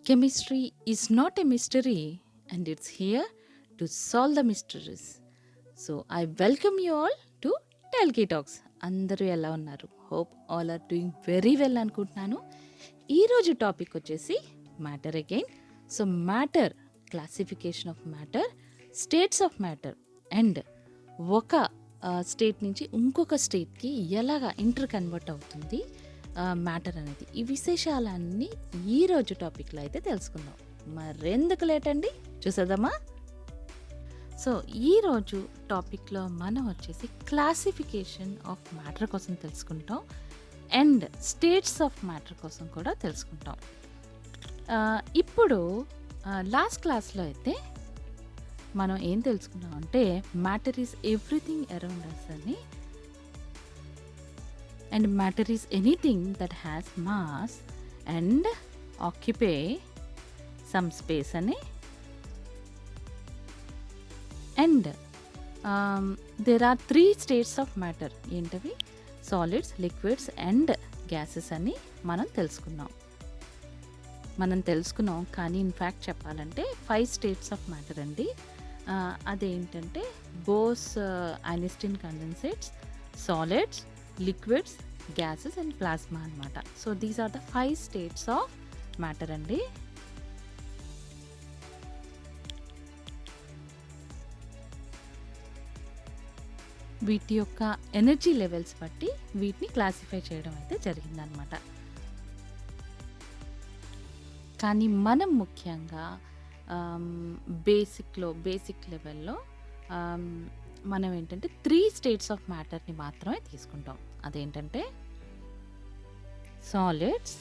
Chemistry is not a mystery and it's here to solve the mysteries. So, I welcome you all to Telki Talks. అందరూ ఎలా ఉన్నారు? Hope all are doing very well అనుకుంటున్నాను. ఈరోజు topic వచ్చేసి matter again. So matter, classification of matter, states of matter and ఒక state నుంచి ఇంకొక స్టేట్కి ఎలాగా ఇంటర్ కన్వర్ట్ అవుతుంది మ్యాటర్ అనేది. ఈ విశేషాలన్నీ ఈరోజు టాపిక్లో అయితే తెలుసుకుందాం. మరెందుకు లేట్ అండి, చూసేద్దామా? సో ఈరోజు టాపిక్లో మనం వచ్చేసి క్లాసిఫికేషన్ ఆఫ్ మ్యాటర్ కోసం తెలుసుకుంటాం అండ్ స్టేట్స్ ఆఫ్ మ్యాటర్ కోసం కూడా తెలుసుకుంటాం. ఇప్పుడు లాస్ట్ క్లాస్లో అయితే మనం ఏం తెలుసుకున్నాం అంటే matter is everything around us అని, and matter is anything that has mass and occupy some space అని, and there are 3 states of matter. ఏంటవి? సాలిడ్స్, లిక్విడ్స్ అండ్ గ్యాసెస్ అని మనం తెలుసుకున్నాం. కానీ ఇన్ఫ్యాక్ట్ చెప్పాలంటే 5 స్టేట్స్ ఆఫ్ మ్యాటర్ అండి. అదేంటంటే Bose, Einstein condensates, solids, liquids, gases and plasma అనమాట. So these are the 5 states of matter అండి. వీటి యొక్క ఎనర్జీ లెవెల్స్ బట్టి వీటిని క్లాసిఫై చేయడం అయితే జరిగిందనమాట. కానీ మనం ముఖ్యంగా బేసిక్ లెవెల్లో మనం ఏంటంటే 3 స్టేట్స్ ఆఫ్ మ్యాటర్ని మాత్రమే తీసుకుంటాం. అదేంటంటే సాలిడ్స్,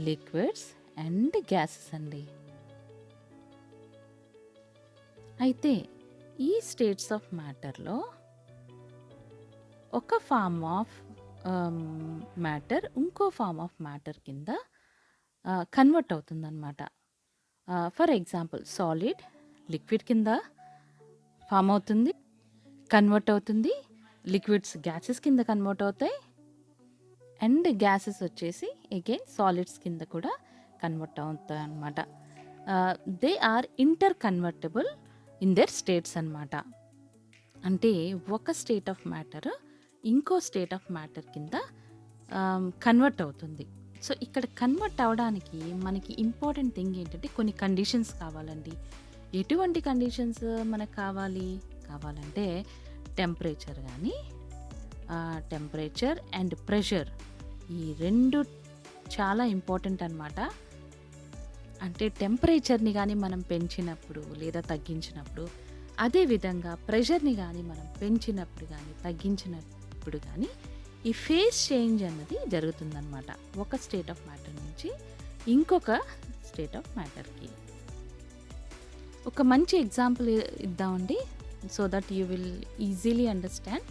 లిక్విడ్స్ అండ్ గ్యాసెస్ అండి. అయితే ఈ స్టేట్స్ ఆఫ్ మ్యాటర్లో ఒక ఫార్మ్ ఆఫ్ మ్యాటర్ ఇంకో ఫార్మ్ ఆఫ్ మ్యాటర్ కింద కన్వర్ట్ అవుతుందన్నమాట. ఫర్ ఎగ్జాంపుల్ సాలిడ్ లిక్విడ్ కింద ఫామ్ అవుతుంది, కన్వర్ట్ అవుతుంది. లిక్విడ్స్ గ్యాసెస్ కింద కన్వర్ట్ అవుతాయి అండ్ గ్యాసెస్ వచ్చేసి అగైన్ సాలిడ్స్ కింద కూడా కన్వర్ట్ అవుతాయి అన్నమాట. They are inter convertible in there states అన్నమాట. అంటే ఒక స్టేట్ ఆఫ్ మ్యాటర్ ఇంకో స్టేట్ ఆఫ్ మ్యాటర్ కింద కన్వర్ట్ అవుతుంది. సో ఇక్కడ కన్వర్ట్ అవడానికి మనకి ఇంపార్టెంట్ థింగ్ ఏంటంటే కొన్ని కండిషన్స్ కావాలండి. ఎటువంటి కండిషన్స్ మనకు కావాలంటే టెంపరేచర్ అండ్ ప్రెషర్, ఈ 2 చాలా ఇంపార్టెంట్ అన్నమాట. అంటే టెంపరేచర్ని కానీ మనం పెంచినప్పుడు లేదా తగ్గించినప్పుడు, అదేవిధంగా ప్రెషర్ని కానీ మనం పెంచినప్పుడు కానీ తగ్గించినప్పుడు కానీ ఈ ఫేజ్ చేంజ్ అన్నది జరుగుతుందన్నమాట. ఒక స్టేట్ ఆఫ్ మ్యాటర్ నుంచి ఇంకొక స్టేట్ ఆఫ్ మ్యాటర్కి. ఒక మంచి ఎగ్జాంపుల్ ఇద్దామండి, so that you will easily understand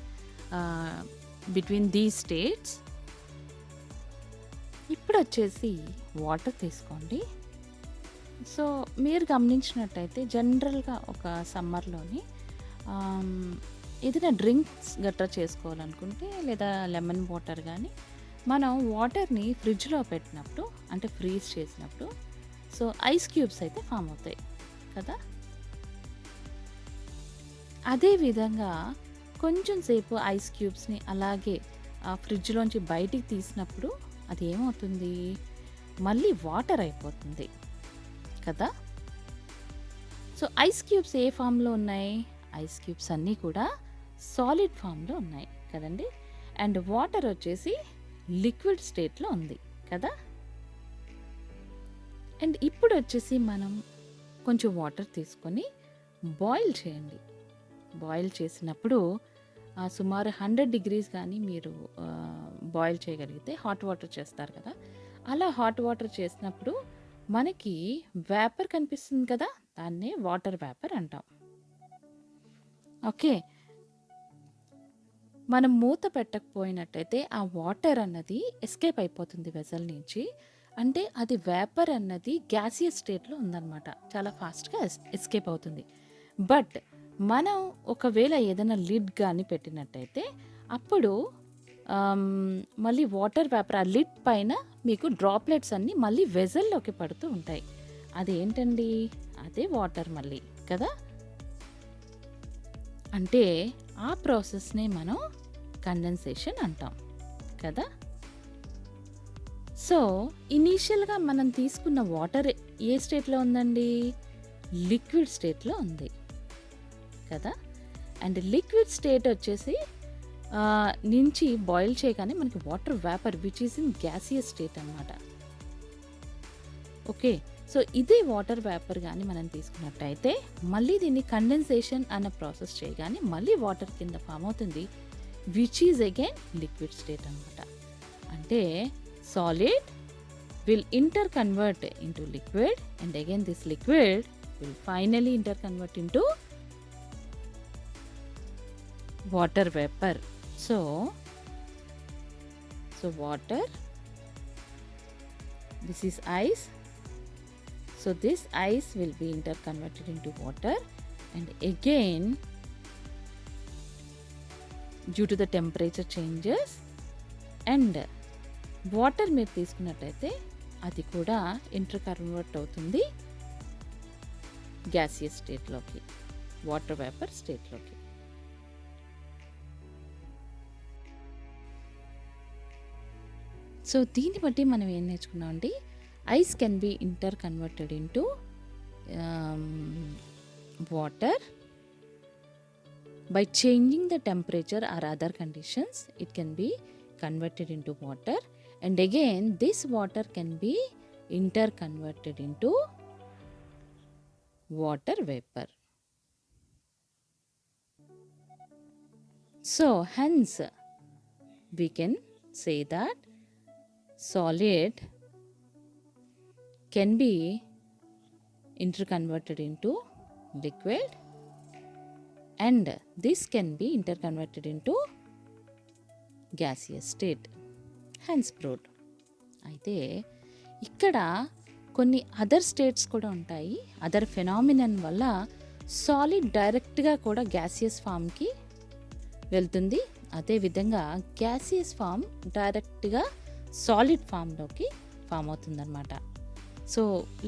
between these states. ఇప్పుడు వచ్చేసి వాటర్ తీసుకోండి. సో మీరు గమనించినట్టయితే జనరల్గా ఒక సమ్మర్లోని ఏదైనా డ్రింక్స్ గట్రా చేసుకోవాలనుకుంటే లేదా లెమన్ వాటర్ కానీ మనం వాటర్ని ఫ్రిడ్జ్లో పెట్టినప్పుడు అంటే ఫ్రీజ్ చేసినప్పుడు సో ఐస్ క్యూబ్స్ అయితే ఫామ్ అవుతాయి కదా. అదేవిధంగా కొంచెం సేపు ఐస్ క్యూబ్స్ని అలాగే ఫ్రిడ్జ్లోంచి బయటికి తీసినప్పుడు అది ఏమవుతుంది, మళ్ళీ వాటర్ అయిపోతుంది కదా. సో ఐస్ క్యూబ్స్ ఏ ఫామ్లో ఉన్నాయి? ఐస్ క్యూబ్స్ అన్నీ కూడా సాలిడ్ ఫామ్లో ఉన్నాయి కదండి. అండ్ వాటర్ వచ్చేసి లిక్విడ్ స్టేట్లో ఉంది కదా. అండ్ ఇప్పుడు వచ్చేసి మనం కొంచెం వాటర్ తీసుకొని బాయిల్ చేయండి. బాయిల్ చేసినప్పుడు సుమారు 100 degrees కానీ మీరు బాయిల్ చేయగలిగితే, హాట్ వాటర్ చేస్తారు కదా, అలా హాట్ వాటర్ చేసినప్పుడు మనకి వేపర్ కనిపిస్తుంది కదా, దాన్నే వాటర్ వేపర్ అంటాం. ఓకే, మనం మూత పెట్టకపోయినట్టయితే ఆ వాటర్ అన్నది ఎస్కేప్ అయిపోతుంది వెజల్ నుంచి. అంటే అది వేపర్ అన్నది గ్యాసియస్ స్టేట్లో ఉందన్నమాట, చాలా ఫాస్ట్గా ఎస్కేప్ అవుతుంది. బట్ మనం ఒకవేళ ఏదైనా లిడ్ కానీ పెట్టినట్టయితే అప్పుడు మళ్ళీ వాటర్ వేపర్ ఆ లిడ్ పైన మీకు డ్రాప్లెట్స్ అన్నీ మళ్ళీ వెజల్లోకి పడుతూ ఉంటాయి. అదేంటండి? అదే వాటర్ మళ్ళీ కదా. అంటే ఆ ప్రాసెస్నే మనం కండెన్సేషన్ అంటాం కదా. సో ఇనీషియల్గా మనం తీసుకున్న వాటర్ ఏ స్టేట్లో ఉందండి? లిక్విడ్ స్టేట్లో ఉంది కదా. అండ్ లిక్విడ్ స్టేట్ వచ్చేసి నుంచి బాయిల్ చేయగానే మనకి water vapour which is in gaseous state అనమాట. ఓకే, సో ఇదే వాటర్ వేపర్ కానీ మనం తీసుకున్నట్టయితే మళ్ళీ దీన్ని కండెన్సేషన్ అన్న ప్రాసెస్ చేయగానే మళ్ళీ వాటర్ కింద ఫామ్ అవుతుంది which is again liquid state అనమాట. అంటే solid will interconvert into liquid and again this liquid will finally interconvert into water vapor. So water, this is ice, so this ice will be interconverted into water and again due to the temperature changes and water మీరు తీసుకున్నట్టయితే అది కూడా interconvert అవుతుంది gaseous స్టేట్లోకి, water vapour స్టేట్లోకి. So దీన్ని బట్టి మనం ఏం నేర్చుకున్నాం అండి? Ice can be interconverted into water by changing the temperature or other conditions it can be converted into water and again this water can be interconverted into water vapor. So hence we can say that solid can be interconverted into liquid and this can be interconverted into gaseous state, hence broad. అయితే ఇక్కడ కొన్ని other states కూడా ఉంటాయి. Other phenomenon వల్ల solid డైరెక్ట్గా కూడా gaseous ఫామ్కి వెళ్తుంది. అదేవిధంగా గ్యాసియస్ ఫామ్ డైరెక్ట్గా సాలిడ్ ఫామ్లోకి ఫామ్ అవుతుందన్నమాట. సో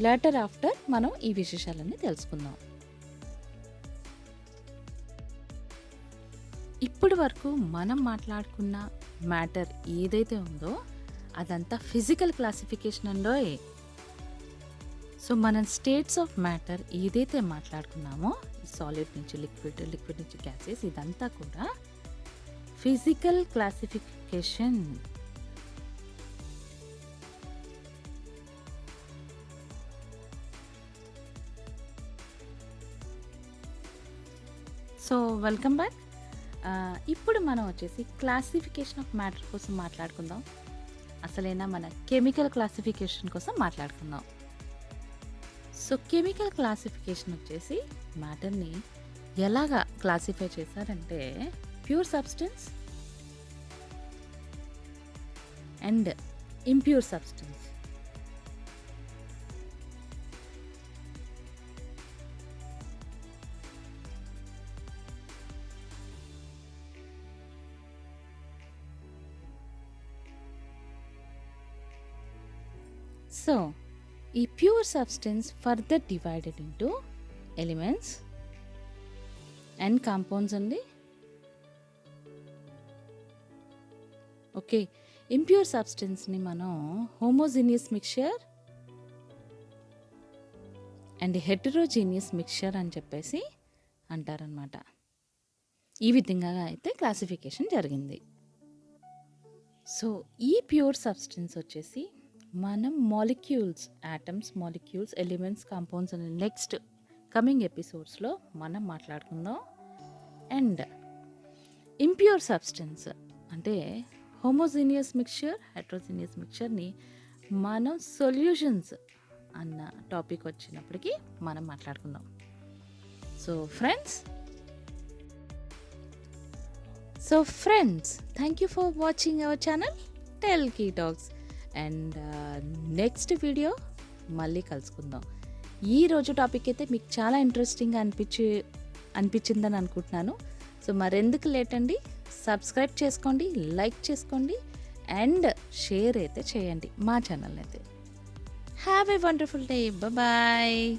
లేటర్ ఆఫ్టర్ మనం ఈ విశేషాలన్నీ తెలుసుకుందాం. ఇప్పటి వరకు మనం మాట్లాడుకున్న మ్యాటర్ ఏదైతే ఉందో అదంతా ఫిజికల్ క్లాసిఫికేషన్ అండో. సో మనం స్టేట్స్ ఆఫ్ మ్యాటర్ ఏదైతే మాట్లాడుకున్నామో సాలిడ్ నుంచి లిక్విడ్, లిక్విడ్ నుంచి గ్యాసెస్, ఇదంతా కూడా physical classification. So welcome back. ఇప్పుడు మనం వచ్చేసి క్లాసిఫికేషన్ ఆఫ్ మ్యాటర్ కోసం మాట్లాడుకుందాం. అసలైనా మన కెమికల్ క్లాసిఫికేషన్ కోసం మాట్లాడుకుందాం. సో కెమికల్ క్లాసిఫికేషన్ వచ్చేసి మ్యాటర్ని ఎలాగా క్లాసిఫై చేశారంటే pure substance and impure substance. So ఈ pure substance further divided into elements and compounds అండి. ఓకే, ఇంప్యూర్ సబ్స్టెన్స్ని మనం homogeneous mixture and heterogeneous mixture అని చెప్పేసి అంటారనమాట. ఈ విధంగా అయితే క్లాసిఫికేషన్ జరిగింది. సో ఈ ప్యూర్ సబ్స్టెన్స్ వచ్చేసి మనం molecules, atoms, molecules, elements, compounds అనే నెక్స్ట్ కమింగ్ ఎపిసోడ్స్లో మనం మాట్లాడుకుందాం. అండ్ ఇంప్యూర్ సబ్స్టెన్స్ అంటే హోమోజీనియస్ మిక్చర్, హెట్రోజీనియస్ మిక్చర్ని మనం సొల్యూషన్స్ అన్న టాపిక్ వచ్చినప్పటికీ మనం మాట్లాడుకుందాం. So friends thank you for watching our channel టెల్కీ టాక్స్. అండ్ నెక్స్ట్ వీడియో మళ్ళీ కలుసుకుందాం. ఈరోజు టాపిక్ అయితే మీకు చాలా ఇంట్రెస్టింగ్గా అనిపించిందని అనుకుంటున్నాను. సో మరెందుకు లేట్ అండి, సబ్స్క్రైబ్ చేసుకోండి, లైక్ చేసుకోండి అండ్ షేర్ అయితే చేయండి మా ఛానల్ అయితే. Have a wonderful day. Bye.